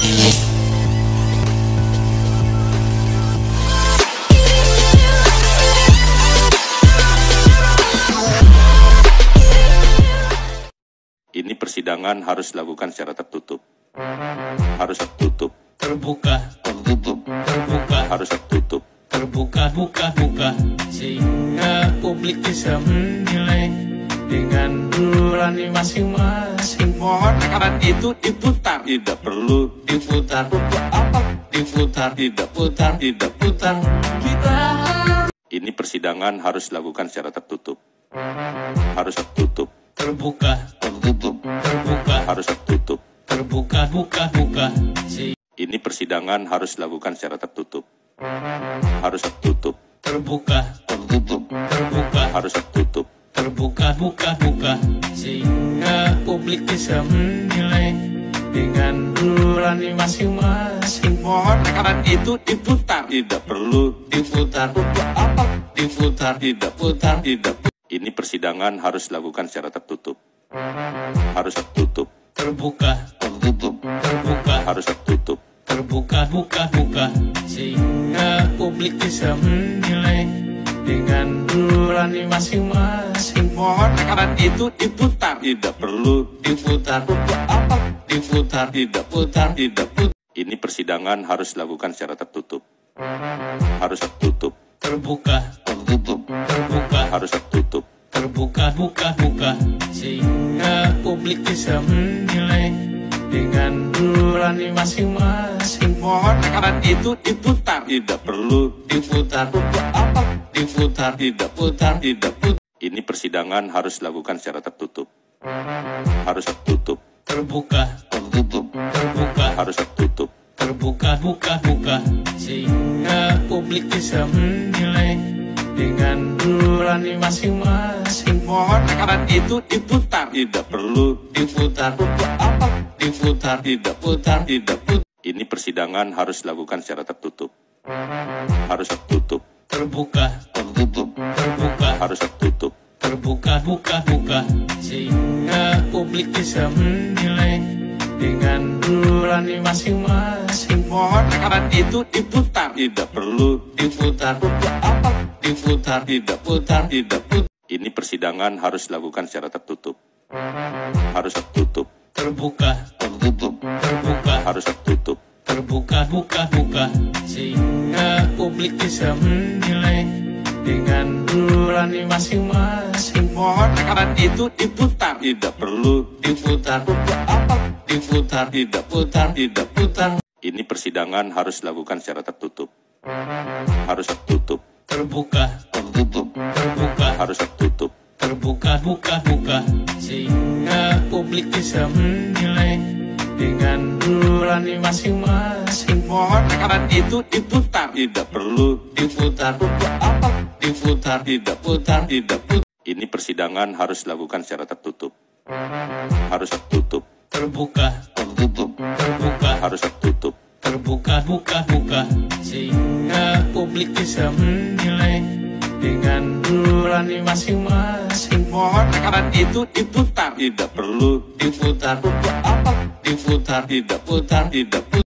Ini persidangan harus dilakukan secara tertutup. Harus tertutup. Terbuka, Tertutup. terbuka, Harus tertutup. terbuka, buka, sehingga publik bisa menilai dengan nurani masing-masing. Mohon rekaman itu diputar. Tidak perlu Diputar, apa? diputar, Tidak. putar, Tidak. putar. Kita Ini persidangan harus dilakukan secara tertutup. Harus tertutup. terbuka, Tertutup. terbuka, Harus tertutup. terbuka, buka, Ini persidangan harus dilakukan secara tertutup. Harus tertutup. terbuka, Tertutup. terbuka, Harus tertutup. terbuka, buka, sehingga publik bisa menilai dengan nurani masing-masing. Mohon rekaman itu diputar. Tidak perlu Diputar, apa? diputar, Tidak. putar, Tidak. Ini persidangan harus dilakukan secara tertutup. Harus tertutup. terbuka, Tertutup. terbuka, Harus tertutup. terbuka, buka, sehingga publik bisa menilai dengan nurani masing-masing. Mohon rekaman itu diputar. Tidak perlu Diputar, apa? diputar, Tidak. putar, Tidak. Ini persidangan harus dilakukan secara tertutup. Harus tertutup. terbuka, Tertutup. terbuka, Harus tertutup. terbuka, buka, sehingga publik bisa menilai dengan nurani masing-masing. Mohon rekaman itu diputar. Tidak perlu Diputar, apa? diputar, Tidak. putar, Tidak. Ini persidangan harus dilakukan secara tertutup. Harus tertutup. terbuka, Tertutup. terbuka, Harus tertutup. terbuka, buka, sehingga publik bisa menilai dengan nurani masing-masing. Mohon rekaman itu diputar. Tidak perlu Diputar, apa? diputar, Tidak. putar, Tidak. Ini persidangan harus dilakukan secara tertutup. Harus tertutup. terbuka, Tertutup. terbuka, Harus tertutup. terbuka, buka, sehingga publik bisa menilai dengan nurani masing-masing. Mohon rekaman itu diputar. Tidak perlu Diputar, apa? diputar, Tidak. putar, Tidak. Ini persidangan harus dilakukan secara tertutup. Harus tertutup. terbuka, Tertutup. terbuka, Harus tertutup. terbuka, buka, sehingga publik bisa menilai dengan nurani masing-masing. Mohon rekaman itu diputar. Tidak perlu Diputar, apa? diputar, Tidak. putar, Tidak. putar. Ini persidangan harus dilakukan secara tertutup. Harus tertutup. Terbuka, Tertutup. terbuka, Harus tertutup. terbuka, buka, sehingga publik bisa menilai dengan nurani masing-masing. Mohon rekaman itu diputar. Tidak perlu Diputar, apa? diputar, Tidak. putar, Tidak. Ini persidangan harus dilakukan secara tertutup. Harus tertutup. terbuka, Tertutup. terbuka, Harus tertutup. terbuka, buka, sehingga publik bisa menilai dengan nurani masing-masing. Mohon rekaman itu diputar. Tidak perlu Diputar, apa? diputar, Tidak. putar, Tidak.